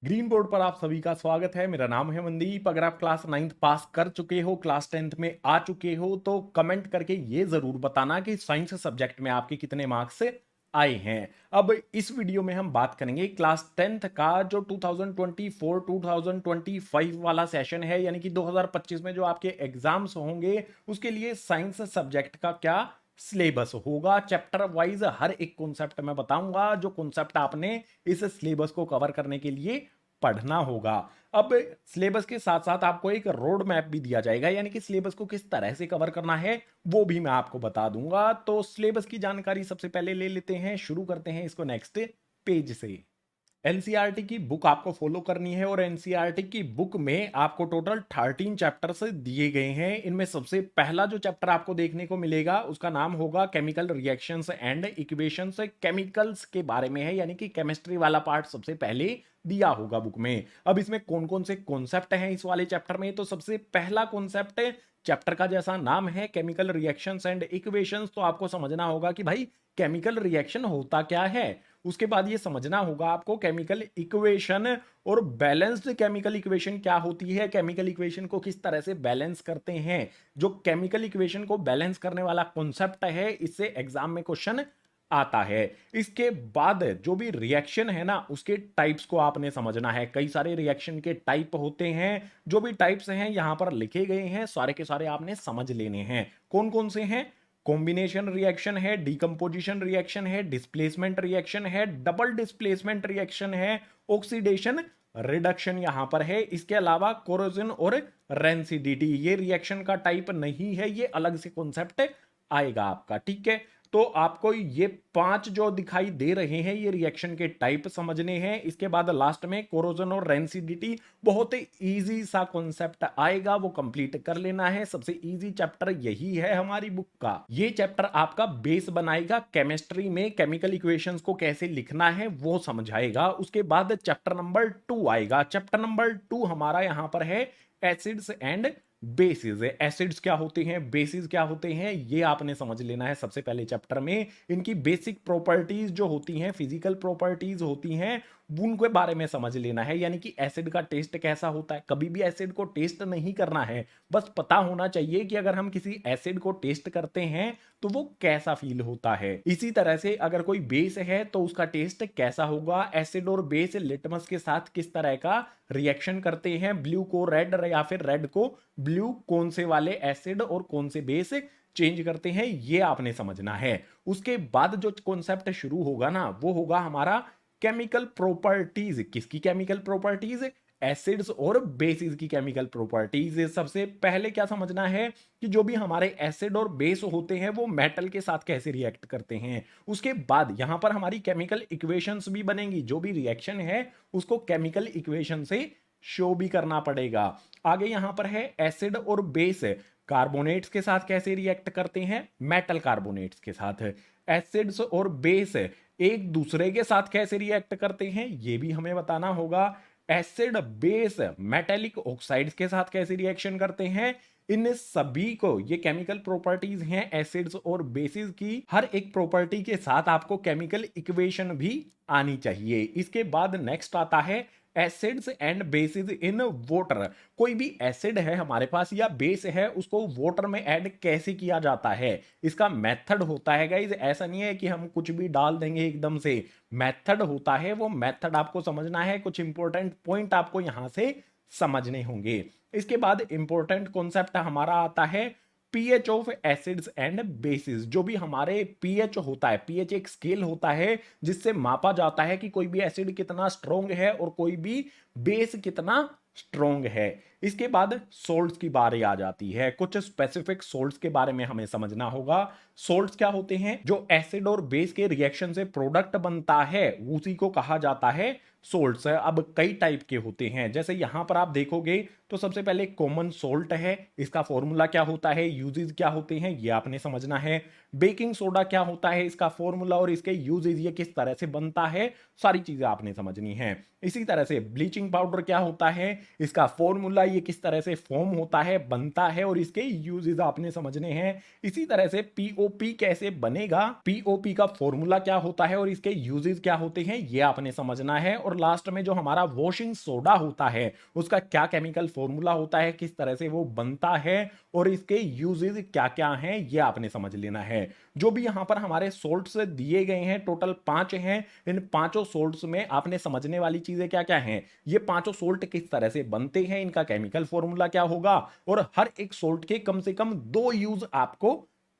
Green board पर आप सभी का स्वागत है। मेरा नाम है मनदीप। अगर आप क्लास 9th पास कर चुके हो, क्लास 10th में आ चुके हो, तो कमेंट करके ये जरूर बताना कि साइंस सब्जेक्ट में आपके कितने मार्क्स आए हैं। अब इस वीडियो में हम बात करेंगे क्लास 10th का जो 2024-2025 वाला सेशन है, यानी कि 2025 में जो आपके एग्जाम्स होंगे उसके लिए साइंस सब्जेक्ट का क्या सिलेबस होगा। चैप्टर वाइज हर एक कॉन्सेप्ट मैं बताऊंगा, जो कॉन्सेप्ट आपने इस सिलेबस को कवर करने के लिए पढ़ना होगा। अब सिलेबस के साथ साथ आपको एक रोड मैप भी दिया जाएगा, यानी कि सिलेबस को किस तरह से कवर करना है वो भी मैं आपको बता दूंगा। तो सिलेबस की जानकारी सबसे पहले ले लेते हैं, शुरू करते हैं इसको नेक्स्ट पेज से। एनसीईआरटी की बुक आपको फॉलो करनी है और एनसीईआरटी की बुक में आपको टोटल 13 चैप्टर्स दिए गए हैं। इनमें सबसे पहला जो चैप्टर आपको देखने को मिलेगा उसका नाम होगा chemical reactions and equations. Chemicals के बारे में है, यानी कि केमिस्ट्री वाला पार्ट सबसे पहले दिया होगा बुक में। अब इसमें कौन कौन से कॉन्सेप्ट हैं इस वाले चैप्टर में, तो सबसे पहला कॉन्सेप्ट चैप्टर का जैसा नाम है केमिकल रिएक्शंस एंड इक्वेशंस, तो आपको समझना होगा कि भाई केमिकल रिएक्शन होता क्या है। उसके बाद ये समझना होगा आपको केमिकल इक्वेशन और बैलेंस्ड केमिकल इक्वेशन क्या होती है, केमिकल इक्वेशन को किस तरह से बैलेंस करते हैं। जो केमिकल इक्वेशन को बैलेंस करने वाला कॉन्सेप्ट है, इससे एग्जाम में क्वेश्चन आता है। इसके बाद जो भी रिएक्शन है ना, उसके टाइप्स को आपने समझना है। कई सारे रिएक्शन के टाइप होते हैं, जो भी टाइप्स हैं यहां पर लिखे गए हैं, सारे के सारे आपने समझ लेने हैं। कौन कौन से हैं? कॉम्बिनेशन रिएक्शन है, डीकंपोजिशन रिएक्शन है, डिस्प्लेसमेंट रिएक्शन है, डबल डिस्प्लेसमेंट रिएक्शन है, ऑक्सीडेशन रिडक्शन यहां पर है। इसके अलावा कोरोजन और रेंसिडिटी, ये रिएक्शन का टाइप नहीं है, ये अलग से कॉन्सेप्ट आएगा आपका। ठीक है, तो आपको ये 5 जो दिखाई दे रहे हैं ये रिएक्शन के टाइप समझने हैं। इसके बाद लास्ट में कोरोजन और रेंसिडिटी, बहुत ही इजी सा कॉन्सेप्ट आएगा, वो कंप्लीट कर लेना है। सबसे इजी चैप्टर यही है हमारी बुक का। ये चैप्टर आपका बेस बनाएगा केमिस्ट्री में, केमिकल इक्वेशंस को कैसे लिखना है वो समझाएगा। उसके बाद चैप्टर नंबर 2 आएगा। चैप्टर नंबर 2 हमारा यहां पर है एसिड्स एंड बेसिस। एसिड्स क्या होते हैं, बेसिस क्या होते हैं, ये आपने समझ लेना है सबसे पहले चैप्टर में। इनकी बेसिक प्रॉपर्टीज जो होती हैं, फिजिकल प्रॉपर्टीज होती हैं, उनके बारे में समझ लेना है। यानी कि एसिड का टेस्ट कैसा होता है। कभी भी एसिड को टेस्ट नहीं करना है, बस पता होना चाहिए कि अगर हम किसी एसिड को टेस्ट करते हैं तो वो कैसा फील होता है। इसी तरह से अगर कोई बेस है तो उसका टेस्ट कैसा होगा। एसिड और बेस लिटमस के साथ किस तरह का रिएक्शन करते हैं, ब्लू को रेड या फिर रेड को ब्लू, कौन से वाले एसिड और कौन से बेस चेंज करते हैं, ये आपने समझना है। उसके बाद जो कॉन्सेप्ट शुरू होगा ना, वो होगा हमारा केमिकल प्रॉपर्टीज। किसकी केमिकल प्रॉपर्टीज? एसिड्स और बेसिस की केमिकल प्रॉपर्टीज। सबसे पहले क्या समझना है कि जो भी हमारे एसिड और बेस होते हैं वो मेटल के साथ कैसे रिएक्ट करते हैं। उसके बाद यहां पर हमारी केमिकल इक्वेशंस भी बनेंगी। जो भी रिएक्शन है उसको केमिकल इक्वेशन से शो भी करना पड़ेगा। आगे यहां पर है एसिड और बेस कार्बोनेट्स के साथ कैसे रिएक्ट करते हैं, मेटल कार्बोनेट्स के साथ। एसिड्स और बेस एक दूसरे के साथ कैसे रिएक्ट करते हैं, ये भी हमें बताना होगा। एसिड बेस मेटेलिक ऑक्साइड्स के साथ कैसे रिएक्शन करते हैं, इन सभी को, ये केमिकल प्रॉपर्टीज हैं एसिड्स और बेसिस की, हर एक प्रॉपर्टी के साथ आपको केमिकल इक्वेशन भी आनी चाहिए। इसके बाद नेक्स्ट आता है acids and bases in water. कोई भी एसिड है हमारे पास या बेस है, उसको वाटर में ऐड कैसे किया जाता है, इसका मेथड होता है गाइज। ऐसा नहीं है कि हम कुछ भी डाल देंगे एकदम से, मेथड होता है। वो मेथड आपको समझना है, कुछ इंपॉर्टेंट पॉइंट आपको यहां से समझने होंगे। इसके बाद इंपॉर्टेंट कॉन्सेप्ट हमारा आता है pH of acids and bases. जो भी हमारे पीएच होता है, पीएच एक स्केल होता है जिससे मापा जाता है कि कोई भी एसिड कितना स्ट्रॉन्ग है और कोई भी बेस कितना स्ट्रॉन्ग है। इसके बाद सोल्ट्स की बारी आ जाती है। कुछ स्पेसिफिक सोल्ट्स के बारे में हमें समझना होगा। सोल्ट्स क्या होते हैं? जो एसिड और बेस के रिएक्शन से प्रोडक्ट बनता है उसी को कहा जाता है सोल्ट्स। अब कई टाइप के होते हैं, जैसे यहां पर आप देखोगे तो सबसे पहले कॉमन सोल्ट है, इसका फॉर्मूला क्या होता है, यूजेस क्या होते हैं, ये आपने समझना है। बेकिंग सोडा क्या होता है, इसका फॉर्मूला और इसके यूजेस, ये किस तरह से बनता है, सारी चीजें आपने समझनी है। इसी तरह से ब्लीचिंग पाउडर क्या होता है, इसका फॉर्मूला, ये किस तरह से फॉर्म होता है, बनता है, और इसके यूजेस आपने समझने हैं। इसी तरह से पीओपी कैसे बनेगा, पीओपी का फॉर्मूला क्या होता है और इसके यूजेस क्या होते हैं, ये आपने समझना है। और लास्ट में जो हमारा वॉशिंग सोडा होता है उसका क्या केमिकल फॉर्मूला होता है, किस तरह से वो बनता है और इसके यूजेस क्या क्या हैं, ये आपने समझ लेना है। जो भी यहां पर हमारे सोल्ट्स दिए गए हैं टोटल 5 हैं, इन पांचों सोल्ट्स में आपने समझने वाली चीजें क्या क्या हैं, ये पांचों सोल्ट किस तरह से बनते हैं, इनका केमिकल फॉर्मूला क्या होगा और हर एक सोल्ट के कम से कम 2 यूज आपको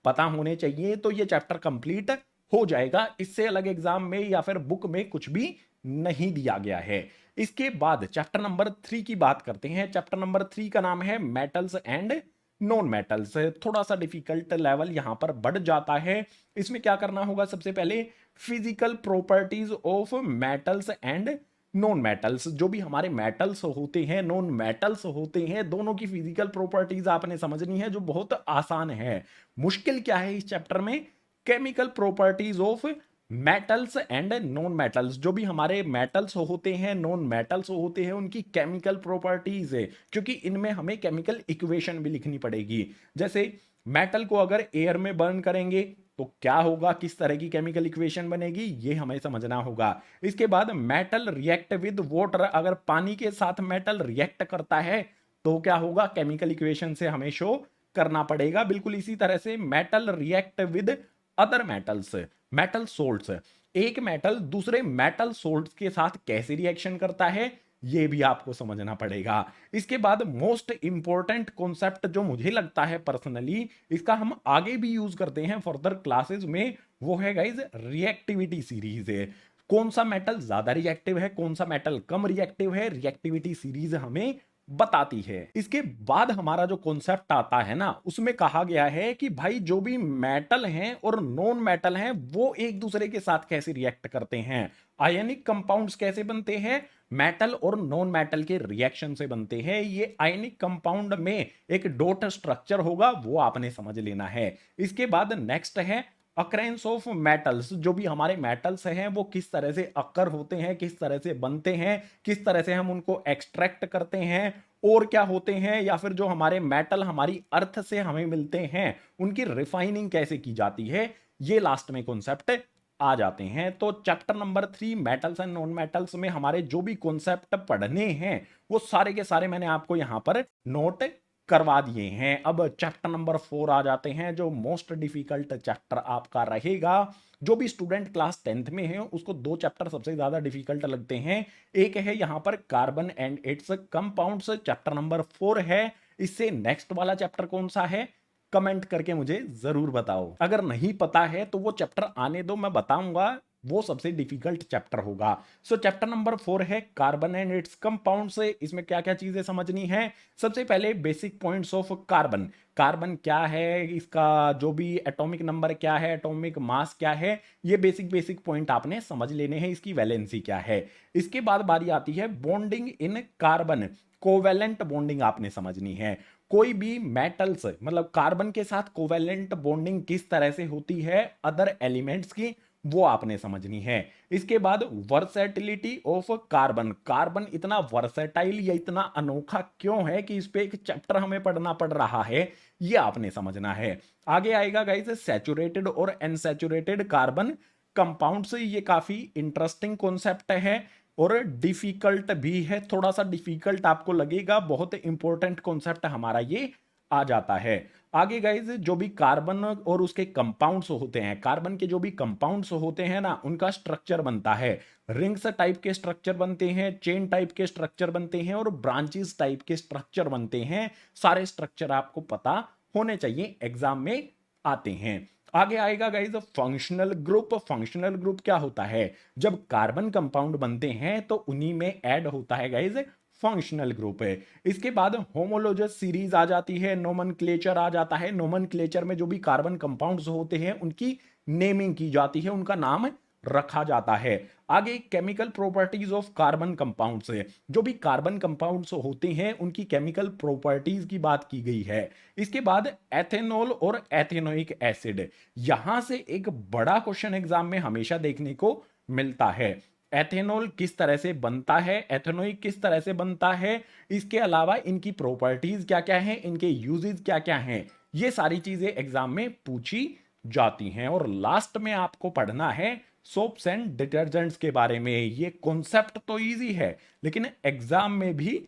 पता होने चाहिए, तो ये चैप्टर कंप्लीट हो जाएगा। इससे अलग एग्जाम में या फिर बुक में कुछ भी नहीं दिया गया है। इसके बाद चैप्टर नंबर 3 की बात करते हैं। चैप्टर नंबर 3 का नाम है मेटल्स एंड नॉन मेटल्स। थोड़ा सा डिफिकल्ट लेवल यहां पर बढ़ जाता है। इसमें क्या करना होगा, सबसे पहले physical properties of metals and non metals. जो भी हमारे मेटल्स होते हैं, नॉन मेटल्स होते हैं, दोनों की फिजिकल प्रॉपर्टीज आपने समझनी है, जो बहुत आसान है। मुश्किल क्या है इस चैप्टर में, chemical properties of metals and non metals. जो भी हमारे मेटल्स होते हैं, नॉन मेटल्स होते हैं, उनकी केमिकल प्रॉपर्टीज है, क्योंकि इनमें हमें केमिकल इक्वेशन भी लिखनी पड़ेगी। जैसे मेटल को अगर एयर में बर्न करेंगे तो क्या होगा, किस तरह की केमिकल इक्वेशन बनेगी, ये हमें समझना होगा। इसके बाद मेटल रिएक्ट विद वाटर, अगर पानी के साथ मेटल रिएक्ट करता है तो क्या होगा, केमिकल इक्वेशन से हमें शो करना पड़ेगा। बिल्कुल इसी तरह से metal react with other metals, metal salts, एक मेटल दूसरे मेटल सोल्ट्स के साथ कैसे रिएक्शन करता है, ये भी आपको समझना पड़ेगा। इसके बाद मोस्ट इंपॉर्टेंट कॉन्सेप्ट जो मुझे लगता है पर्सनली, इसका हम आगे भी यूज करते हैं फर्दर क्लासेस में, वो है गाइज रिएक्टिविटी सीरीज है। कौन सा मेटल ज्यादा रिएक्टिव है, कौन सा मेटल कम रिएक्टिव है, रिएक्टिविटी सीरीज हमें बताती है। इसके बाद हमारा जो कॉन्सेप्ट आता है ना, उसमें कहा गया है कि भाई जो भी मेटल हैं और नॉन मेटल हैं वो एक दूसरे के साथ कैसे रिएक्ट करते हैं, आयनिक कंपाउंड्स कैसे बनते हैं, मेटल और नॉन मेटल के रिएक्शन से बनते हैं। ये आयनिक कंपाउंड में एक डॉट स्ट्रक्चर होगा, वो आपने समझ लेना है। इसके बाद नेक्स्ट है अकरेंस ऑफ मेटल्स। जो भी हमारे मेटल्स हैं वो किस तरह से अकर होते हैं, किस तरह से बनते हैं, किस तरह से हम उनको एक्सट्रैक्ट करते हैं और क्या होते हैं, या फिर जो हमारे मेटल हमारी अर्थ से हमें मिलते हैं उनकी रिफाइनिंग कैसे की जाती है, ये लास्ट में कॉन्सेप्ट आ जाते हैं। तो chapter number 3 metals and non metals में हमारे जो भी कॉन्सेप्ट पढ़ने हैं वो सारे के सारे मैंने आपको यहां पर नोट करवा दिए हैं। अब चैप्टर नंबर 4 आ जाते हैं, जो मोस्ट डिफिकल्ट चैप्टर आपका रहेगा। जो भी स्टूडेंट क्लास 10th में है उसको 2 चैप्टर सबसे ज्यादा डिफिकल्ट लगते हैं। एक है यहां पर carbon and it's compounds, chapter number 4 है। इससे नेक्स्ट वाला चैप्टर कौन सा है, कमेंट करके मुझे जरूर बताओ। अगर नहीं पता है तो वो चैप्टर आने दो, मैं बताऊंगा, वो सबसे डिफिकल्ट चैप्टर होगा। सो चैप्टर नंबर 4 है कार्बन एंड इट्स कंपाउंड। से इसमें क्या क्या चीजें समझनी है, सबसे पहले basic points of carbon. Carbon क्या है, इसका जो भी एटॉमिक नंबर क्या है, एटॉमिक मास क्या है, ये बेसिक बेसिक पॉइंट आपने समझ लेने हैं। इसकी वैलेंसी क्या है। इसके बाद बारी आती है bonding in carbon, covalent bonding आपने समझनी है। कोई भी मेटल्स मतलब कार्बन के साथ कोवेलेंट बॉन्डिंग किस तरह से होती है अदर एलिमेंट्स की, वो आपने समझनी है। इसके बाद वर्सेटिलिटी ऑफ कार्बन, कार्बन इतना वर्सेटाइल या इतना अनोखा क्यों है कि इस पे एक चैप्टर हमें पढ़ना पड़ रहा है, ये आपने समझना है। आगे आएगा गाइस सैचुरेटेड और अनसैचुरेटेड कार्बन कंपाउंड्स। ये काफी इंटरेस्टिंग कॉन्सेप्ट है और डिफिकल्ट भी है, थोड़ा सा डिफिकल्ट आपको लगेगा, बहुत इंपॉर्टेंट कॉन्सेप्ट हमारा ये आ जाता है। आगे गाइज जो भी कार्बन और उसके कंपाउंड्स होते हैं, कार्बन के जो भी कंपाउंड्स होते हैं ना, उनका स्ट्रक्चर बनता है। रिंग्स टाइप के स्ट्रक्चर बनते हैं, चेन टाइप के स्ट्रक्चर बनते हैं और ब्रांचेस टाइप के स्ट्रक्चर बनते हैं। सारे स्ट्रक्चर आपको पता होने चाहिए, एग्जाम में आते हैं। आगे आएगा guys functional group. Functional group क्या होता है, जब कार्बन कंपाउंड बनते हैं तो उन्हीं में ऐड होता है गाइज फंक्शनल ग्रुप है। इसके बाद होमोलोजस सीरीज आ जाती है, नोमेनक्लेचर आ जाता है। नोमेनक्लेचर में जो भी कार्बन कंपाउंड्स होते हैं उनकी नेमिंग की जाती है, उनका नाम रखा जाता है। आगे chemical properties of carbon compounds है, जो भी कार्बन कंपाउंड्स होते हैं उनकी केमिकल प्रॉपर्टीज की बात की गई है। इसके बाद एथेनॉल और एथेनोइक एसिड, यहां से एक बड़ा क्वेश्चन एग्जाम में हमेशा देखने को मिलता है। एथेनॉल किस तरह से बनता है, एथेनोइक किस तरह से बनता है, इसके अलावा इनकी प्रॉपर्टीज क्या क्या हैं, इनके यूजेस क्या क्या हैं, ये सारी चीजें एग्जाम में पूछी जाती हैं। और लास्ट में आपको पढ़ना है सोप्स एंड डिटर्जेंट्स के बारे में। ये कॉन्सेप्ट तो इजी है लेकिन एग्जाम में भी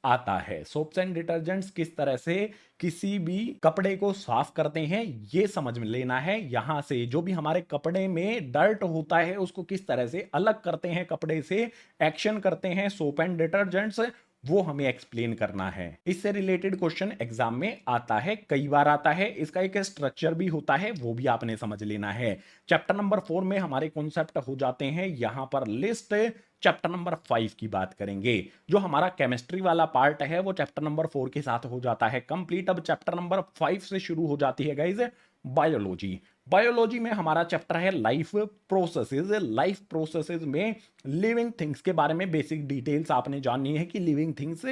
आता है। सोप्स एंड डिटर्जेंट्स किस तरह से किसी भी कपड़े को साफ करते हैं ये समझ में लेना है। यहां से जो भी हमारे कपड़े में डर्ट होता है उसको किस तरह से अलग करते हैं, कपड़े से एक्शन करते हैं सोप एंड डिटर्जेंट्स, वो हमें एक्सप्लेन करना है। इससे रिलेटेड क्वेश्चन एग्जाम में आता है, कई बार आता है। इसका एक स्ट्रक्चर भी होता है, वो भी आपने समझ लेना है। चैप्टर नंबर 4 में हमारे कॉन्सेप्ट हो जाते हैं यहां पर लिस्ट। चैप्टर नंबर 5 की बात करेंगे। जो हमारा केमिस्ट्री वाला पार्ट है वो चैप्टर नंबर 4 के साथ हो जाता है कंप्लीट। अब चैप्टर नंबर 5 से शुरू हो जाती है गाइज बायोलॉजी। बायोलॉजी में हमारा चैप्टर है लाइफ प्रोसेसेस। लाइफ प्रोसेसेस में लिविंग थिंग्स के बारे में बेसिक डिटेल्स आपने जाननी है कि लिविंग थिंग्स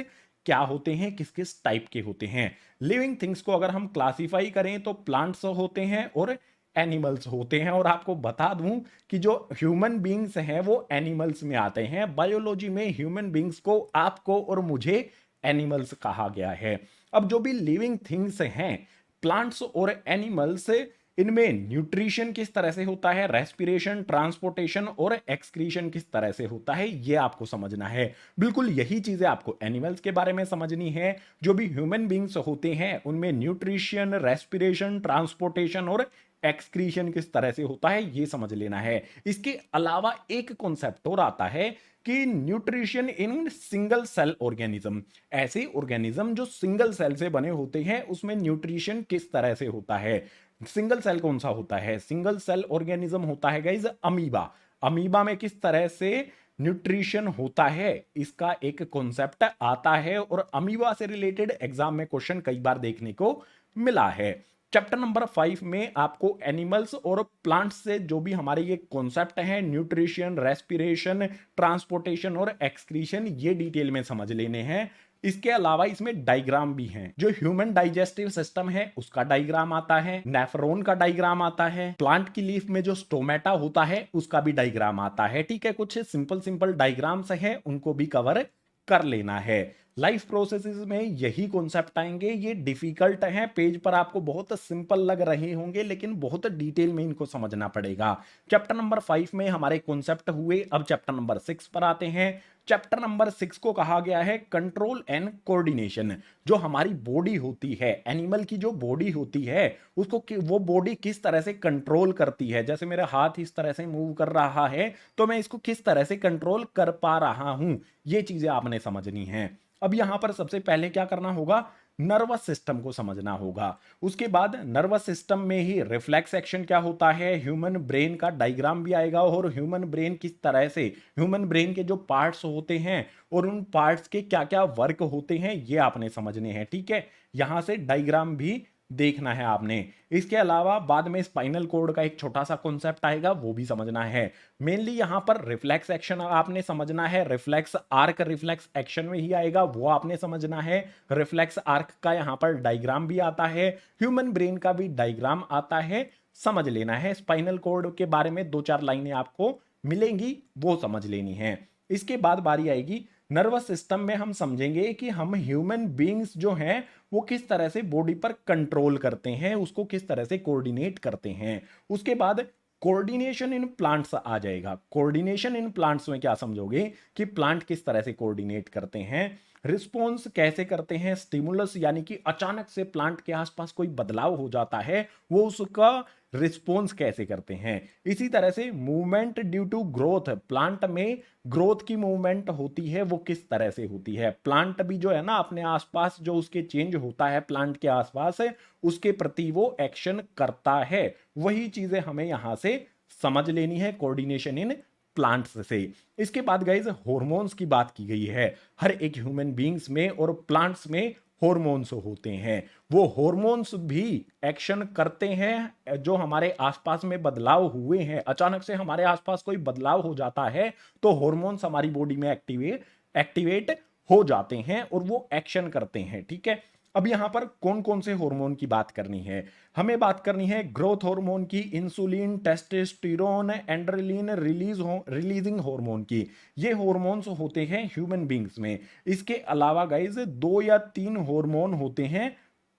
क्या होते हैं, किस किस टाइप के होते हैं। लिविंग थिंग्स को अगर हम क्लासिफाई करें तो प्लांट्स होते हैं और एनिमल्स होते हैं। और आपको बता दूं कि जो ह्यूमन बींग्स हैं वो एनिमल्स में आते हैं। बायोलॉजी में ह्यूमन बींग्स को, आपको और मुझे एनिमल्स कहा गया है। अब जो भी लिविंग थिंग्स हैं, प्लांट्स और एनिमल्स, इनमें न्यूट्रिशन किस तरह से होता है, रेस्पिरेशन, ट्रांसपोर्टेशन और एक्सक्रीशन किस तरह से होता है, ये आपको समझना है। बिल्कुल यही चीजें आपको एनिमल्स के बारे में समझनी है। जो भी ह्यूमन बींग्स होते हैं उनमें न्यूट्रिशन, रेस्पिरेशन, ट्रांसपोर्टेशन और एक्सक्रीशन किस तरह से होता है ये समझ लेना है। इसके अलावा एक कॉन्सेप्ट और आता है कि nutrition in single cell organism. ऐसे ऑर्गेनिज्म जो सिंगल सेल से बने होते हैं उसमें न्यूट्रिशन किस तरह से होता है। सिंगल सेल कौन सा होता है? सिंगल सेल ऑर्गेनिज्म होता है गाइज अमीबा। अमीबा में किस तरह से न्यूट्रिशन होता है इसका एक कॉन्सेप्ट आता है और अमीबा से रिलेटेड एग्जाम में क्वेश्चन कई बार देखने को मिला है। चैप्टर नंबर 5 में आपको एनिमल्स और प्लांट्स से जो भी हमारे ये कॉन्सेप्ट हैं, न्यूट्रिशन, रेस्पिरेशन, ट्रांसपोर्टेशन और एक्सक्रीशन, ये डिटेल में समझ लेने हैं। इसके अलावा इसमें डायग्राम भी हैं। जो ह्यूमन डाइजेस्टिव सिस्टम है उसका डायग्राम आता है, नेफ्रॉन का डायग्राम आता है, प्लांट की लीफ में जो स्टोमेटा होता है उसका भी डायग्राम आता है। ठीक है, कुछ सिंपल सिंपल डायग्राम्स हैं, उनको भी कवर कर लेना है। लाइफ प्रोसेसेस में यही कॉन्सेप्ट आएंगे। ये डिफिकल्ट हैं, पेज पर आपको बहुत सिंपल लग रहे होंगे लेकिन बहुत डिटेल में इनको समझना पड़ेगा। चैप्टर नंबर 5 में हमारे कॉन्सेप्ट हुए। अब चैप्टर नंबर 6 पर आते हैं। चैप्टर नंबर 6 को कहा गया है कंट्रोल एंड कोऑर्डिनेशन। जो हमारी बॉडी होती है, एनिमल की जो बॉडी होती है उसको वो बॉडी किस तरह से कंट्रोल करती है। जैसे मेरा हाथ इस तरह से मूव कर रहा है तो मैं इसको किस तरह से कंट्रोल कर पा रहा हूं, ये चीजें आपने समझनी है। अब यहां पर सबसे पहले क्या करना होगा, नर्वस सिस्टम को समझना होगा। उसके बाद नर्वस सिस्टम में ही रिफ्लेक्स एक्शन क्या होता है, ह्यूमन ब्रेन का डायग्राम भी आएगा और ह्यूमन ब्रेन किस तरह से, ह्यूमन ब्रेन के जो पार्ट्स होते हैं और उन पार्ट्स के क्या क्या वर्क होते हैं ये आपने समझने हैं। ठीक है, यहां से डायग्राम भी देखना है आपने। इसके अलावा बाद में स्पाइनल कोड का एक छोटा सा कॉन्सेप्ट आएगा, वो भी समझना है। मेनली यहां पर रिफ्लेक्स एक्शन आपने समझना है। रिफ्लेक्स आर्क रिफ्लेक्स एक्शन में ही आएगा, वो आपने समझना है। रिफ्लेक्स आर्क का यहां पर डायग्राम भी आता है, ह्यूमन ब्रेन का भी डायग्राम आता है, समझ लेना है। स्पाइनल कोड के बारे में 2-4 लाइनें आपको मिलेंगी, वो समझ लेनी है। इसके बाद बारी आएगी नर्वस सिस्टम में। हम समझेंगे कि हम ह्यूमन बीइंग्स जो हैं वो किस तरह से बॉडी पर कंट्रोल करते हैं, उसको किस तरह से कोऑर्डिनेट करते हैं। उसके बाद कोऑर्डिनेशन इन प्लांट्स आ जाएगा। कोऑर्डिनेशन इन प्लांट्स में क्या समझोगे कि प्लांट किस तरह से कोऑर्डिनेट करते हैं, रिस्पॉन्स कैसे करते हैं, स्टिमुलस यानी कि अचानक से प्लांट के आसपास कोई बदलाव हो जाता है वो उसका रिस्पॉन्स कैसे करते हैं। इसी तरह से movement due to growth, plant में ग्रोथ की मूवमेंट होती है वो किस तरह से होती है। प्लांट भी जो है ना अपने आसपास जो उसके चेंज होता है प्लांट के आसपास है उसके प्रति वो एक्शन करता है। वही चीजें हमें यहां से समझ लेनी है कोऑर्डिनेशन इन प्लांट्स से। इसके बाद गाइज हॉर्मोन्स की बात की गई है। हर एक ह्यूमन बीइंग्स में और प्लांट्स में हॉर्मोन्स होते हैं। वो हॉर्मोन्स भी एक्शन करते हैं। जो हमारे आसपास में बदलाव हुए हैं, अचानक से हमारे आसपास कोई बदलाव हो जाता है तो हॉर्मोन्स हमारी बॉडी में एक्टिवेट हो जाते हैं और वो एक्शन करते हैं। ठीक है, अब यहां पर कौन कौन से हार्मोन की बात करनी है, हमें बात करनी है ग्रोथ हार्मोन की, इंसुलिन, टेस्टोस्टेरोन, एंड्रेलिन रिलीजिंग हार्मोन की। ये हार्मोन्स होते हैं ह्यूमन बींग्स में। इसके अलावा गाइज 2 या 3 हार्मोन होते हैं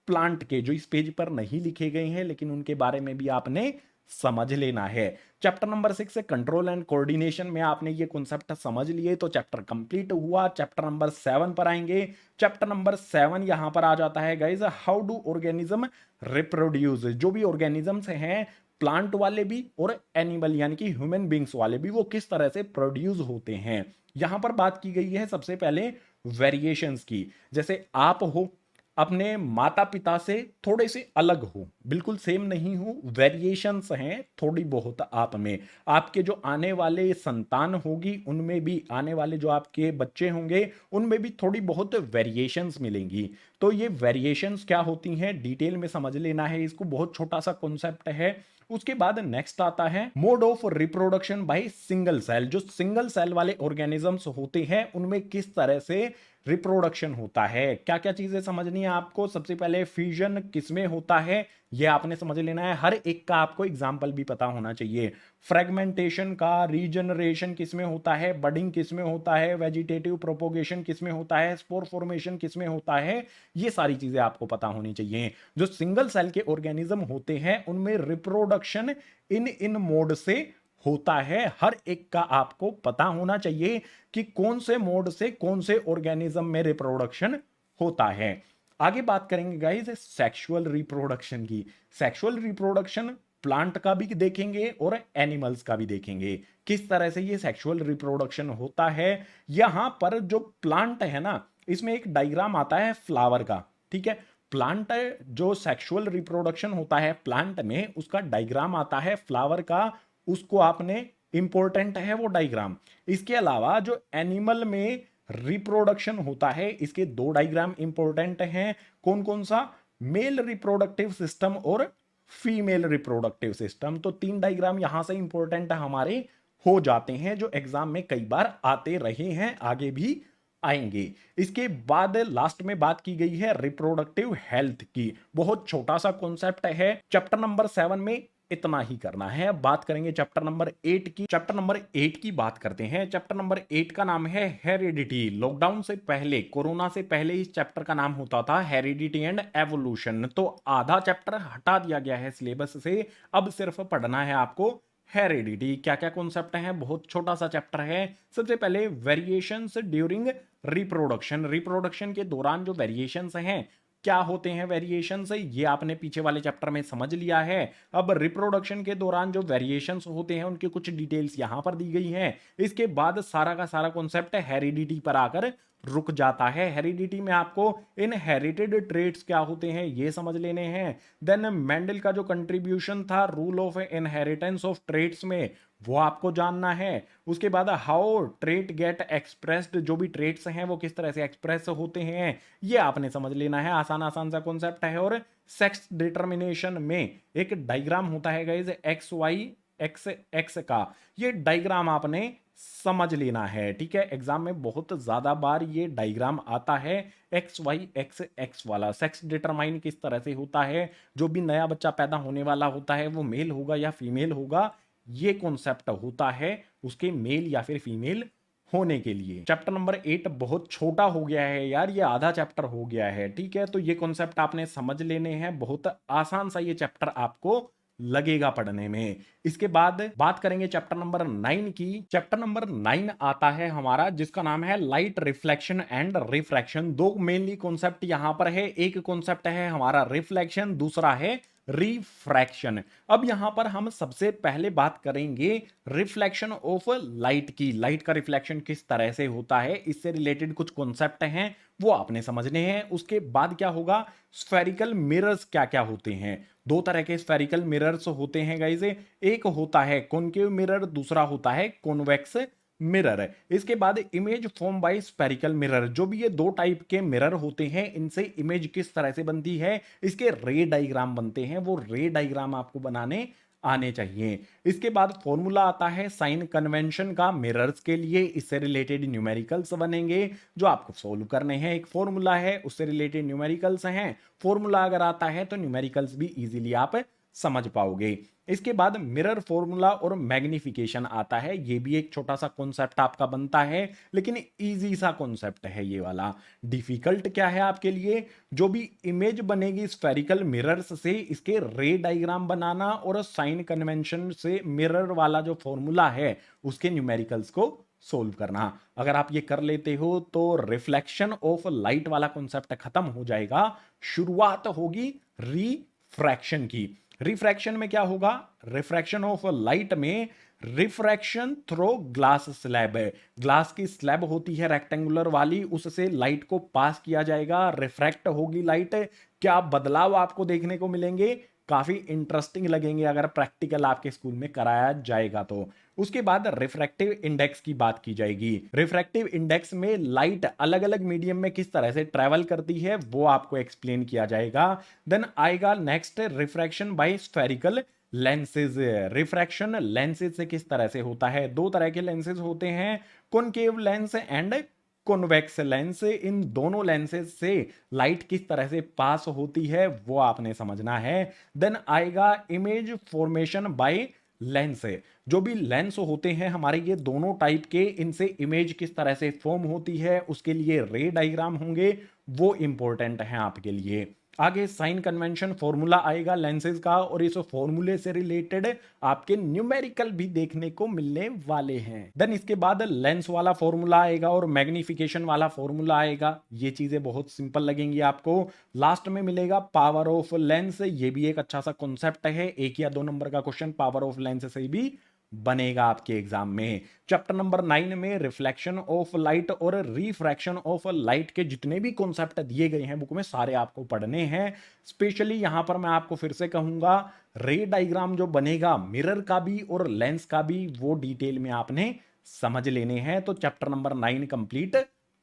प्लांट के जो इस पेज पर नहीं लिखे गए हैं लेकिन उनके बारे में भी आपने समझ लेना है। चैप्टर नंबर 6 से कंट्रोल एंड कोऑर्डिनेशन में आपने ये कॉन्सेप्ट समझ लिए तो चैप्टर कंप्लीट हुआ। चैप्टर नंबर 7 पर आएंगे। चैप्टर नंबर 7 यहां पर आ जाता है guys, how do organism reproduce. जो भी ऑर्गेनिजम्स हैं, प्लांट वाले भी और एनिमल यानी कि ह्यूमन बींग्स वाले भी, वो किस तरह से प्रोड्यूस होते हैं। यहां पर बात की गई है सबसे पहले वेरिएशंस की। जैसे आप हो, अपने माता पिता से थोड़े से अलग हो, बिल्कुल सेम नहीं हो, वेरिएशंस हैं थोड़ी बहुत आप में। आपके जो आने वाले संतान होगी उनमें भी, आने वाले जो आपके बच्चे होंगे उनमें भी थोड़ी बहुत वेरिएशंस मिलेंगी। तो ये वेरिएशंस क्या होती हैं डिटेल में समझ लेना है इसको, बहुत छोटा सा कॉन्सेप्ट है। उसके बाद नेक्स्ट आता है mode of reproduction by single cell. जो सिंगल सेल वाले ऑर्गेनिजम्स होते हैं उनमें किस तरह से रिप्रोडक्शन होता है, क्या क्या चीजें समझनी है आपको। सबसे पहले फ्यूजन किसमें होता है ये आपने समझ लेना है, हर एक का आपको एग्जाम्पल भी पता होना चाहिए। फ्रेगमेंटेशन का, रीजनरेशन किसमें होता है, बडिंग किसमें होता है, वेजिटेटिव प्रोपोगेशन किसमें होता है, स्पोर फॉर्मेशन किसमें होता है, ये सारी चीजें आपको पता होनी चाहिए। जो सिंगल सेल के ऑर्गेनिज्म होते हैं उनमें रिप्रोडक्शन इन मोड से होता है, हर एक का आपको पता होना चाहिए कि कौन से मोड से कौन से ऑर्गेनिज्म में रिप्रोडक्शन होता है। आगे बात करेंगे गाइस सेक्सुअल रिप्रोडक्शन की। सेक्सुअल रिप्रोडक्शन प्लांट का भी देखेंगे और एनिमल्स का भी देखेंगे, किस तरह से ये सेक्सुअल रिप्रोडक्शन होता है। यहां पर जो प्लांट है ना, इसमें एक डायग्राम आता है फ्लावर का, ठीक है। प्लांट जो सेक्सुअल रिप्रोडक्शन होता है प्लांट में, उसका डायग्राम आता है फ्लावर का, उसको आपने, इंपॉर्टेंट है वो डायग्राम। इसके अलावा जो एनिमल में रिप्रोडक्शन होता है, इसके दो डायग्राम इंपॉर्टेंट हैं। कौन कौन सा, मेल रिप्रोडक्टिव सिस्टम और फीमेल रिप्रोडक्टिव सिस्टम। तो तीन डायग्राम यहां से इंपॉर्टेंट हमारे हो जाते हैं, जो एग्जाम में कई बार आते रहे हैं, आगे भी आएंगे। इसके बाद लास्ट में बात की गई है रिप्रोडक्टिव हेल्थ की, बहुत छोटा सा कॉन्सेप्ट है। चैप्टर नंबर 7 में इतना ही करना है। अब बात करेंगे चैप्टर नंबर 8 की। चैप्टर नंबर 8 की बात करते हैं। चैप्टर नंबर 8 का नाम है हेरिडिटी। लॉकडाउन से पहले, कोरोना से पहले इस चैप्टर का नाम होता था हेरिडिटी एंड एवोल्यूशन। तो आधा चैप्टर हटा दिया गया है सिलेबस से, अब सिर्फ पढ़ना है आपको हेरिडिटी। क्या क्या कॉन्सेप्ट हैं, बहुत छोटा सा चैप्टर है। सबसे पहले वेरिएशंस ड्यूरिंग रिप्रोडक्शन। रिप्रोडक्शन के दौरान जो वेरिएशंस हैं, क्या होते हैं वेरिएशंस, ये आपने पीछे वाले चैप्टर में समझ लिया है। अब रिप्रोडक्शन के दौरान जो वेरिएशंस होते हैं उनकी कुछ डिटेल्स यहां पर दी गई हैं। इसके बाद सारा का सारा कॉन्सेप्ट हेरिडिटी पर आकर रुक जाता है। हेरिडिटी में आपको इनहेरिटेड ट्रेट्स क्या होते हैं ये समझ लेने हैं। देन मेंडल का जो कंट्रीब्यूशन था rule of inheritance of traits में, वो आपको जानना है। उसके बाद हाउ ट्रेट गेट एक्सप्रेस्ड, जो भी ट्रेट्स हैं वो किस तरह से एक्सप्रेस होते हैं, ये आपने समझ लेना है। आसान आसान सा कॉन्सेप्ट है। और सेक्स डिटर्मिनेशन में एक डायग्राम होता है guys, X Y X X का, ये डायग्राम आपने समझ लेना है, ठीक है। एग्जाम में बहुत ज्यादा बार ये डायग्राम आता है, एक्स वाई एक्स एक्स वाला। सेक्स डिटरमाइन किस तरह से होता है, जो भी नया बच्चा पैदा होने वाला होता है वो मेल होगा या फीमेल होगा, ये कॉन्सेप्ट होता है उसके मेल या फिर फीमेल होने के लिए। चैप्टर नंबर 8 बहुत छोटा हो गया है यार, ये आधा चैप्टर हो गया है, ठीक है। तो ये कॉन्सेप्ट आपने समझ लेने हैं, बहुत आसान सा ये चैप्टर आपको लगेगा पढ़ने में। इसके बाद बात करेंगे चैप्टर नंबर 9 की। चैप्टर नंबर 9 आता है हमारा, जिसका नाम है लाइट रिफ्लेक्शन एंड रिफ्रैक्शन। दो मेनली कॉन्सेप्ट यहां पर है, एक कॉन्सेप्ट है हमारा रिफ्लेक्शन, दूसरा है रिफ्रैक्शन। अब यहां पर हम सबसे पहले बात करेंगे रिफ्लेक्शन ऑफ लाइट की। लाइट का रिफ्लेक्शन किस तरह से होता है, इससे रिलेटेड कुछ कॉन्सेप्ट हैं वो आपने समझने हैं। उसके बाद क्या होगा, स्फेरिकल मिरर्स क्या क्या होते हैं। दो तरह के स्फेरिकल मिरर्स होते हैं गाइस, एक होता है कॉनकेव मिरर, दूसरा होता है कॉन्वेक्स मिरर। इसके बाद image form by spherical mirror. जो भी ये दो टाइप के मिरर होते हैं, इनसे इमेज किस तरह से बनती है, इसके रे डायग्राम बनते हैं, वो रे डायग्राम आपको बनाने आने चाहिए। इसके बाद फॉर्मूला आता है साइन कन्वेंशन का मिरर्स के लिए, इससे रिलेटेड न्यूमेरिकल्स बनेंगे जो आपको सोल्व करने हैं। एक फॉर्मूला है, उससे रिलेटेड न्यूमेरिकल्स हैं। फॉर्मूला अगर आता है तो न्यूमेरिकल्स भी इजीली आप समझ पाओगे। इसके बाद मिरर फॉर्मूला और मैग्निफिकेशन आता है, ये भी एक छोटा सा कॉन्सेप्ट आपका बनता है, लेकिन इजी सा कॉन्सेप्ट है ये वाला। डिफिकल्ट क्या है आपके लिए, जो भी इमेज बनेगी स्फेरिकल मिरर्स से, इसके रे डायग्राम बनाना और साइन कन्वेंशन से मिरर वाला जो फॉर्मूला है उसके न्यूमेरिकल्स को सोल्व करना। अगर आप ये कर लेते हो तो रिफ्लेक्शन ऑफ लाइट वाला कॉन्सेप्ट खत्म हो जाएगा। शुरुआत होगी रिफ्रैक्शन की। रिफ्रैक्शन में क्या होगा, रिफ्रैक्शन ऑफ लाइट में रिफ्रैक्शन थ्रो ग्लास स्लैब है, ग्लास की स्लैब होती है रेक्टेंगुलर वाली, उससे लाइट को पास किया जाएगा, रिफ्रैक्ट होगी लाइट। क्या बदलाव आपको देखने को मिलेंगे, काफी इंटरेस्टिंग लगेंगे अगर प्रैक्टिकल आपके स्कूल में कराया जाएगा तो। उसके बाद रिफ्रैक्टिव इंडेक्स की बात की जाएगी। रिफ्रैक्टिव इंडेक्स में लाइट अलग अलग मीडियम में किस तरह से ट्रेवल करती है वो आपको एक्सप्लेन किया जाएगा। देन आएगा next refraction by spherical lenses. Refraction lenses से किस तरह से होता है, दो तरह के लेंसेज होते हैं, concave lens and convex lens. इन दोनों लेंसेज से लाइट किस तरह से पास होती है वो आपने समझना है। देन आएगा इमेज फॉर्मेशन बाय लेंस। जो भी लेंस होते हैं हमारे ये दोनों टाइप के, इनसे इमेज किस तरह से फॉर्म होती है उसके लिए रे डायग्राम होंगे, वो इंपॉर्टेंट है आपके लिए। आगे साइन कन्वेंशन फॉर्मूला आएगा लेंसेज का, और इस फॉर्मूले से रिलेटेड आपके न्यूमेरिकल भी देखने को मिलने वाले हैं। देन इसके बाद लेंस वाला फॉर्मूला आएगा और मैग्निफिकेशन वाला फॉर्मूला आएगा, ये चीजें बहुत सिंपल लगेंगी आपको। लास्ट में मिलेगा पावर ऑफ लेंस, ये भी एक अच्छा सा कॉन्सेप्ट है, 1 या 2 नंबर का क्वेश्चन पावर ऑफ लेंस से भी बनेगा आपके एग्जाम में। चैप्टर नंबर 9 में रिफ्लेक्शन ऑफ लाइट और रिफ्रैक्शन ऑफ लाइट के जितने भी कॉन्सेप्ट दिए गए हैं बुक में सारे आपको पढ़ने हैं। स्पेशली यहां पर मैं आपको फिर से कहूंगा, रे डायग्राम जो बनेगा मिरर का भी और लेंस का भी, वो डिटेल में आपने समझ लेने हैं, तो चैप्टर नंबर 9 कंप्लीट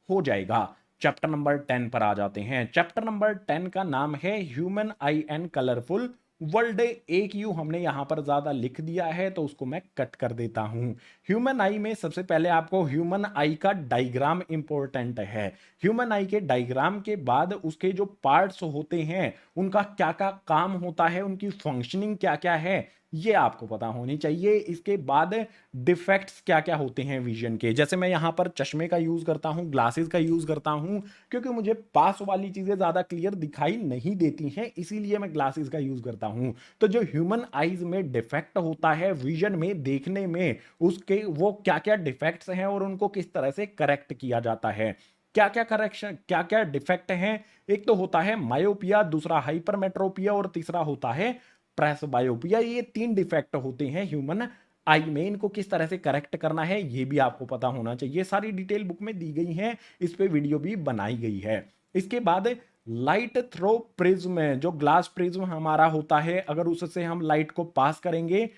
हो जाएगा। चैप्टर नंबर 10 पर आ जाते हैं। चैप्टर नंबर 10 का नाम है human I and colourful world. एक यू हमने यहां पर ज्यादा लिख दिया है तो उसको मैं कट कर देता हूं। ह्यूमन आई में सबसे पहले आपको ह्यूमन आई का डायग्राम इंपॉर्टेंट है। ह्यूमन आई के डायग्राम के बाद उसके जो पार्ट्स होते हैं उनका क्या क्या काम होता है, उनकी फंक्शनिंग क्या क्या है, ये आपको पता होनी चाहिए। इसके बाद डिफेक्ट्स क्या क्या होते हैं विजन के, जैसे मैं यहां पर चश्मे का यूज करता हूं, ग्लासेस का यूज करता हूं, क्योंकि मुझे पास वाली चीजें ज्यादा क्लियर दिखाई नहीं देती हैं, इसीलिए मैं ग्लासेस का यूज करता हूं। तो जो ह्यूमन आईज में डिफेक्ट होता है विजन में देखने में, उसके वो क्या क्या डिफेक्ट्स हैं और उनको किस तरह से करेक्ट किया जाता है। क्या क्या करेक्शन, क्या क्या डिफेक्ट हैं, एक तो होता है मायोपिया, दूसरा हाइपरमेट्रोपिया और तीसरा होता है प्रेसबायोपिया। ये 3 डिफेक्ट होते हैं ह्यूमन आई में, इनको किस तरह से करेक्ट करना है ये भी आपको पता होना चाहिए। सारी डिटेल बुक में दी गई है, इस पे वीडियो भी बनाई गई है। इसके बाद लाइट थ्रो प्रिज्म, जो ग्लास प्रिज्म हमारा होता है, अगर उससे हम लाइट को पास करेंगे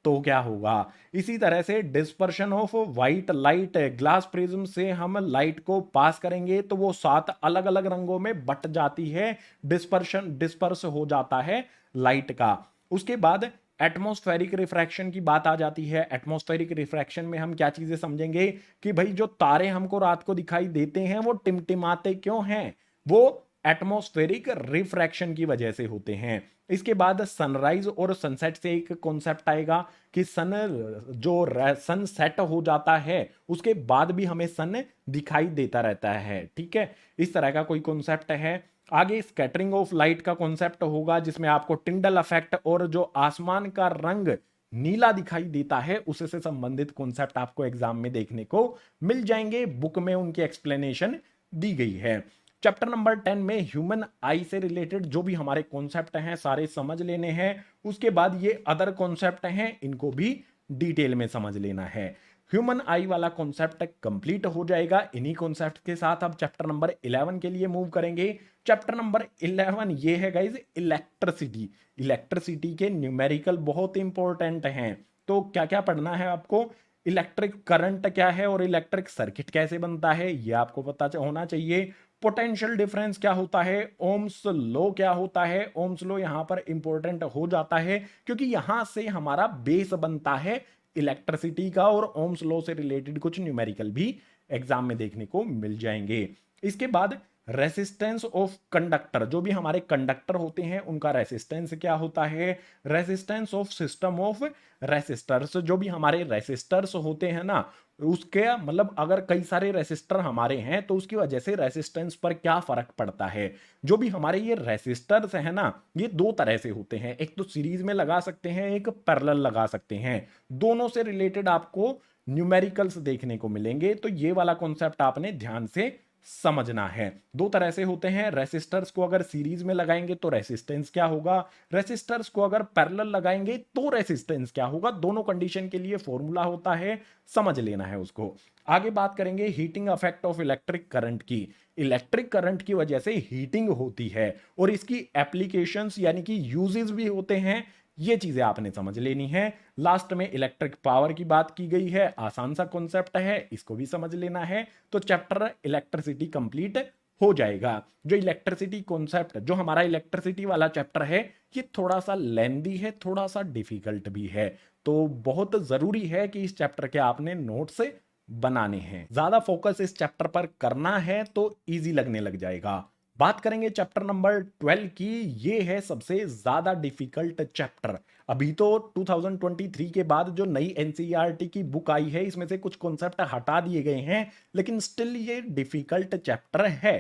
तो क्या होगा। इसी तरह से dispersion of white light, glass prism से हम लाइट को पास करेंगे तो वो 7 अलग अलग रंगों में बट जाती है, डिस्पर्स हो जाता है लाइट का। उसके बाद एटमॉस्फेरिक रिफ्रैक्शन की बात आ जाती है। एटमॉस्फेरिक रिफ्रैक्शन में हम क्या चीजें समझेंगे कि भाई जो तारे हमको रात को दिखाई देते हैं वो टिमटिमाते क्यों हैं, वो एटमॉस्फेरिक रिफ्रैक्शन की वजह से होते हैं। इसके बाद सनराइज और सनसेट से एक कॉन्सेप्ट आएगा कि सन सेट हो जाता है उसके बाद भी हमें सन दिखाई देता रहता है, ठीक है, इस तरह का कोई कॉन्सेप्ट है। आगे स्कैटरिंग ऑफ लाइट का कॉन्सेप्ट होगा, जिसमें आपको टिंडल इफेक्ट और जो आसमान का रंग नीला दिखाई देता है उससे संबंधित कॉन्सेप्ट आपको एग्जाम में देखने को मिल जाएंगे, बुक में उनकी एक्सप्लेनेशन दी गई है। चैप्टर नंबर 10 में ह्यूमन आई से रिलेटेड जो भी हमारे कॉन्सेप्ट हैं सारे समझ लेने हैं। उसके बाद ये अदर कॉन्सेप्ट हैं, इनको भी डिटेल में समझ लेना है। ह्यूमन आई वाला कॉन्सेप्ट कंप्लीट हो जाएगा। इन्हीं कॉन्सेप्ट के साथ अब चैप्टर नंबर 11 के लिए मूव करेंगे। चैप्टर नंबर 11 ये है गाइज इलेक्ट्रिसिटी। इलेक्ट्रिसिटी के न्यूमेरिकल बहुत इंपॉर्टेंट हैं, तो क्या क्या पढ़ना है आपको, इलेक्ट्रिक करंट क्या है और इलेक्ट्रिक सर्किट कैसे बनता है ये आपको पता होना चाहिए। पोटेंशियल डिफरेंस क्या होता है, ओम्स लॉ क्या होता है। ओम्स लॉ यहां पर इंपॉर्टेंट हो जाता है क्योंकि यहां से हमारा बेस बनता है इलेक्ट्रिसिटी का, और ओम्स लॉ से रिलेटेड कुछ न्यूमेरिकल भी एग्जाम में देखने को मिल जाएंगे। इसके बाद रेसिस्टेंस ऑफ कंडक्टर, जो भी हमारे कंडक्टर होते हैं उनका रेसिस्टेंस क्या होता है, resistance of system of resistors, जो भी हमारे रेसिस्टर्स होते हैं ना, उसके मतलब अगर कई सारे रेसिस्टर हमारे हैं तो उसकी वजह से रेसिस्टेंस पर क्या फर्क पड़ता है। जो भी हमारे ये रेसिस्टर्स है ना, ये दो तरह से होते हैं, एक तो सीरीज में लगा सकते हैं, एक पैरेलल लगा सकते हैं। दोनों से रिलेटेड आपको न्यूमेरिकल्स देखने को मिलेंगे, तो ये वाला कॉन्सेप्ट आपने ध्यान से समझना है। दो तरह से होते हैं, रेसिस्टर्स को अगर सीरीज में लगाएंगे तो रेसिस्टेंस क्या होगा, रेसिस्टर्स को अगर पैरेलल लगाएंगे तो रेसिस्टेंस क्या होगा। दोनों कंडीशन के लिए फॉर्मूला होता है, समझ लेना है उसको। आगे बात करेंगे heating effect of electric current की। इलेक्ट्रिक करंट की वजह से हीटिंग होती है और इसकी एप्लीकेशंस यानी कि यूजेस भी होते हैं, ये चीजें आपने समझ लेनी है। लास्ट में इलेक्ट्रिक पावर की बात की गई है, आसान सा कॉन्सेप्ट है, इसको भी समझ लेना है। तो चैप्टर इलेक्ट्रिसिटी कंप्लीट हो जाएगा। जो इलेक्ट्रिसिटी कॉन्सेप्ट, जो हमारा इलेक्ट्रिसिटी वाला चैप्टर है, ये थोड़ा सा लेंदी है, थोड़ा सा डिफिकल्ट भी है, तो बहुत जरूरी है कि इस चैप्टर के आपने नोट्स बनाने हैं। ज्यादा फोकस इस चैप्टर पर करना है तो इजी लगने लग जाएगा। बात करेंगे चैप्टर नंबर 12 की। ये है सबसे ज्यादा डिफिकल्ट चैप्टर। अभी तो 2023 के बाद जो नई एनसीईआरटी की बुक आई है, इसमें से कुछ कॉन्सेप्ट हटा दिए गए हैं, लेकिन स्टिल ये डिफिकल्ट चैप्टर है।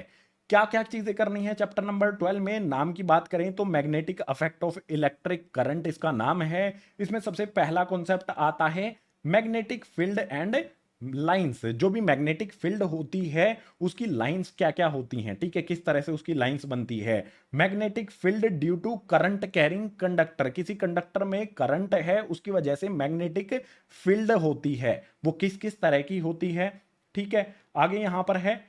क्या क्या चीजें करनी है चैप्टर नंबर 12 में, नाम की बात करें तो magnetic effect of electric current इसका नाम है। इसमें सबसे पहला कॉन्सेप्ट आता है मैग्नेटिक फील्ड एंड लाइंस। जो भी मैग्नेटिक फील्ड होती है उसकी लाइंस क्या क्या होती हैं, ठीक है, किस तरह से उसकी लाइंस बनती है। Magnetic field due to current carrying conductor, किसी कंडक्टर में करंट है उसकी वजह से मैग्नेटिक फील्ड होती है, वो किस किस तरह की होती है, ठीक है। आगे यहां पर है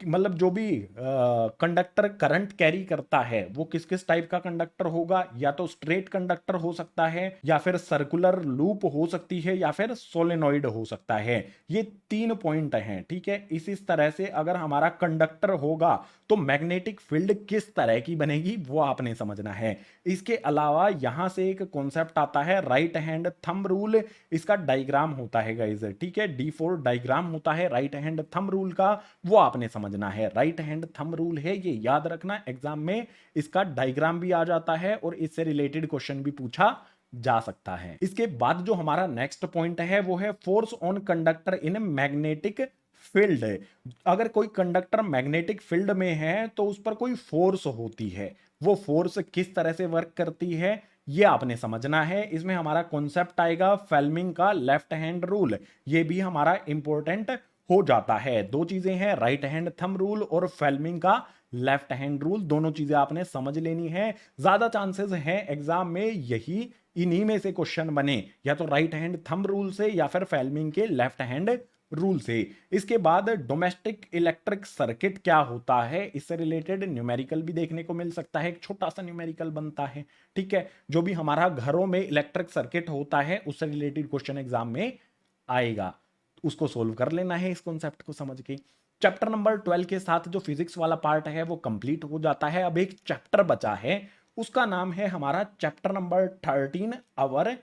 मतलब जो भी कंडक्टर करंट कैरी करता है वो किस किस टाइप का कंडक्टर होगा, या तो स्ट्रेट कंडक्टर हो सकता है, या फिर सर्कुलर लूप हो सकती है, या फिर सोलेनॉइड हो सकता है। ये तीन पॉइंट हैं, ठीक है। इस तरह से अगर हमारा कंडक्टर होगा तो मैग्नेटिक फील्ड किस तरह की बनेगी वो आपने समझना है। इसके अलावा यहां से एक कॉन्सेप्ट आता है राइट हैंड थंब रूल। इसका डायग्राम होता है गाइस, ठीक है, D4 डायग्राम होता है राइट हैंड थंब रूल का, वो आपने समझना है। राइट हैंड थंब रूल है, ये याद रखना, एग्जाम में इसका डायग्राम भी आ जाता है और इससे रिलेटेड क्वेश्चन भी पूछा जा सकता है। इसके बाद जो हमारा नेक्स्ट पॉइंट है वो है force on conductor in magnetic field. अगर कोई कंडक्टर मैग्नेटिक फील्ड में है तो उस पर कोई फोर्स होती है, वो फोर्स किस तरह से वर्क करती है ये आपने समझना है। इसमें हमारा कॉन्सेप्ट आएगा फेल्मिंग का लेफ्ट हैंड रूल, ये भी हमारा इंपॉर्टेंट हो जाता है। दो चीजें हैं, राइट हैंड थंब रूल और फेल्मिंग का लेफ्ट हैंड रूल, दोनों चीजें आपने समझ लेनी है। ज्यादा चांसेस हैं एग्जाम में यही इन्हीं में से क्वेश्चन बने, या तो राइट हैंड थंब रूल से या फिर फेल्मिंग के लेफ्ट हैंड रूल से। इसके बाद डोमेस्टिक इलेक्ट्रिक सर्किट क्या होता है, इससे रिलेटेड न्यूमेरिकल भी देखने को मिल सकता है, एक छोटा सा न्यूमेरिकल बनता है, ठीक है। जो भी हमारा घरों में इलेक्ट्रिक सर्किट होता है उससे रिलेटेड क्वेश्चन एग्जाम में आएगा, उसको सोल्व कर लेना है इस कॉन्सेप्ट को समझ के। चैप्टर नंबर 12 के साथ जो फिजिक्स वाला पार्ट है वो कंप्लीट हो जाता है। अब एक चैप्टर बचा है, उसका नाम है हमारा chapter number 13 our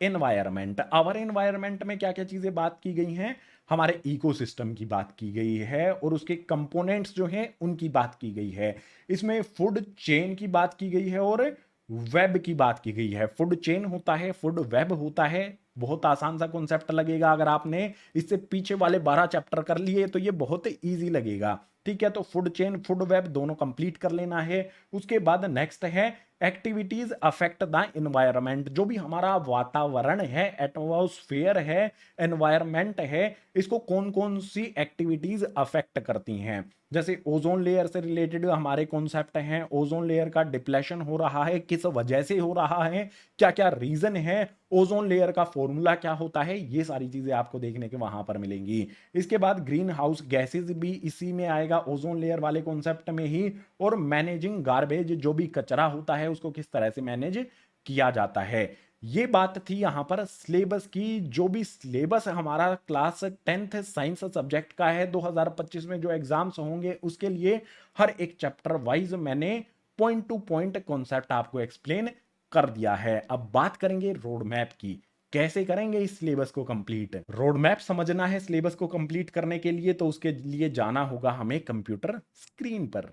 environment. Our environment में क्या क्या चीजें बात की गई हैं, हमारे इकोसिस्टम की बात की गई है और उसके कंपोनेंट्स जो हैं उनकी बात की गई है। इसमें फूड चेन की बात की गई है और वेब की बात की गई है। फूड चेन होता है, फूड वेब होता है। बहुत आसान सा कॉन्सेप्ट लगेगा, अगर आपने इससे पीछे वाले 12 चैप्टर कर लिए तो ये बहुत इजी लगेगा, ठीक है। तो फूड चेन फूड वेब दोनों कंप्लीट कर लेना है। उसके बाद नेक्स्ट है एक्टिविटीज अफेक्ट द एनवायरमेंट। जो भी हमारा वातावरण है, एटमॉस्फेयर है, एनवायरमेंट है, इसको कौन कौन सी एक्टिविटीज अफेक्ट करती हैं। जैसे ओजोन लेयर से रिलेटेड हमारे कॉन्सेप्ट हैं, ओजोन लेयर का डिप्लेशन हो रहा है किस वजह से हो रहा है, क्या क्या रीजन है, ओजोन लेयर का फॉर्मूला क्या होता है, ये सारी चीजें आपको देखने के वहां पर मिलेंगी। इसके बाद ग्रीन हाउस गैसेज भी इसी में आएगा, ओजोन लेयर वाले कॉन्सेप्ट में ही। और मैनेजिंग गार्बेज, जो भी कचरा होता है उसको किस तरह से मैनेज किया जाता है। ये बात थी यहां पर सिलेबस की। जो भी सिलेबस हमारा क्लास 10th साइंस सब्जेक्ट का है 2025 में जो एग्जाम्स होंगे उसके लिए हर एक चैप्टर वाइज मैंने पॉइंट टू पॉइंट कॉन्सेप्ट आपको एक्सप्लेन कर दिया है। अब बात करेंगे रोड मैप की। कैसे करेंगे इस सिलेबस को कंप्लीट? रोड मैप समझना है सिलेबस को कंप्लीट करने के लिए, तो उसके लिए जाना होगा हमें कंप्यूटर स्क्रीन पर।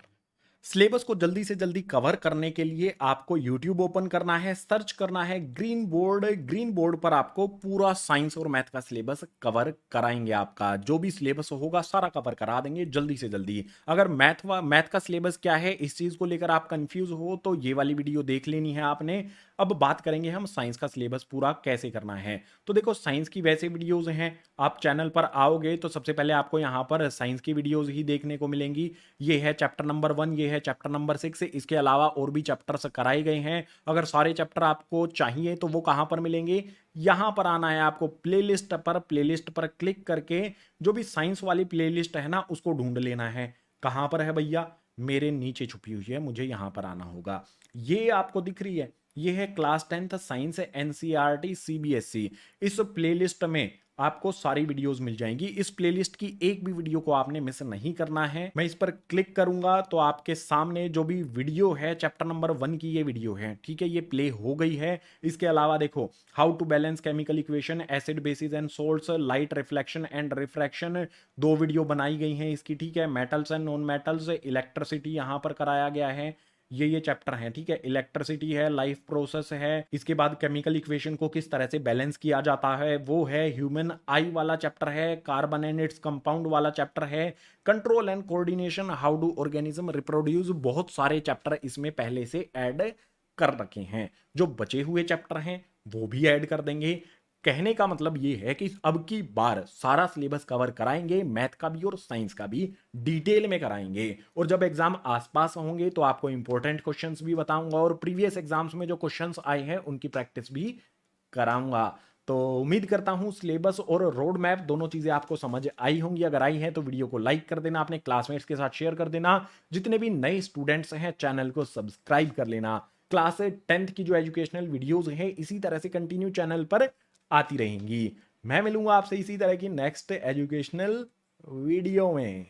सिलेबस को जल्दी से जल्दी कवर करने के लिए आपको YouTube ओपन करना है, सर्च करना है ग्रीन बोर्ड। ग्रीन बोर्ड पर आपको पूरा साइंस और मैथ का सिलेबस कवर कराएंगे। आपका जो भी सिलेबस होगा सारा कवर करा देंगे जल्दी से जल्दी। अगर मैथ का सिलेबस क्या है इस चीज को लेकर आप कंफ्यूज हो तो ये वाली वीडियो देख लेनी है आपने। अब बात करेंगे हम साइंस का सिलेबस पूरा कैसे करना है। तो देखो साइंस की वैसे वीडियोज हैं, आप चैनल पर आओगे तो सबसे पहले आपको यहाँ पर साइंस की वीडियोज ही देखने को मिलेंगी। ये है चैप्टर नंबर 1, ये है चैप्टर नंबर 6। इसके अलावा और भी चैप्टर्स कराए गए हैं। अगर सारे चैप्टर आपको चाहिए तो वो कहाँ पर मिलेंगे? यहाँ पर आना है आपको प्लेलिस्ट पर। प्लेलिस्ट पर क्लिक करके जो भी साइंस वाली प्लेलिस्ट है ना उसको ढूंढ लेना है। कहाँ पर है भैया? मेरे नीचे छुपी हुई है, मुझे यहाँ पर आना होगा। ये आपको दिख रही है, ये है class 10th science NCERT CBSE. इस प्लेलिस्ट में आपको सारी वीडियोस मिल जाएंगी। इस प्लेलिस्ट की एक भी वीडियो को आपने मिस नहीं करना है। मैं इस पर क्लिक करूंगा तो आपके सामने जो भी वीडियो है चैप्टर नंबर 1 की ये वीडियो है, ठीक है, ये प्ले हो गई है। इसके अलावा देखो how to balance chemical equation, acid bases and salts, light reflection and refraction, 2 video बनाई गई हैं इसकी, ठीक है। Metals and non metals, electricity यहां पर कराया गया है। ये चैप्टर है, ठीक है। इलेक्ट्रिसिटी है, लाइफ प्रोसेस है। इसके बाद केमिकल इक्वेशन को किस तरह से बैलेंस किया जाता है वो है। ह्यूमन आई वाला चैप्टर है। कार्बन एंड इट्स कंपाउंड वाला चैप्टर है। Control and coordination, how do organism reproduce. बहुत सारे चैप्टर इसमें पहले से ऐड कर रखे हैं। जो बचे हुए चैप्टर हैं वो भी ऐड कर देंगे। कहने का मतलब ये है कि अब की बार सारा सिलेबस कवर कराएंगे, मैथ का भी और साइंस का भी डिटेल में कराएंगे। और जब एग्जाम आसपास होंगे तो आपको इंपॉर्टेंट क्वेश्चंस भी बताऊंगा और प्रीवियस एग्जाम्स में जो क्वेश्चंस आए हैं उनकी प्रैक्टिस भी कराऊंगा। तो उम्मीद करता हूं सिलेबस और रोड मैप दोनों चीजें आपको समझ आई होंगी। अगर आई हैं तो वीडियो को लाइक कर देना, अपने क्लासमेट्स के साथ शेयर कर देना। जितने भी नए स्टूडेंट्स हैं चैनल को सब्सक्राइब कर लेना। क्लास 10th की जो एजुकेशनल वीडियोस हैं इसी तरह से कंटिन्यू चैनल पर आती रहेंगी। मैं मिलूंगा आपसे इसी तरह की नेक्स्ट एजुकेशनल वीडियो में।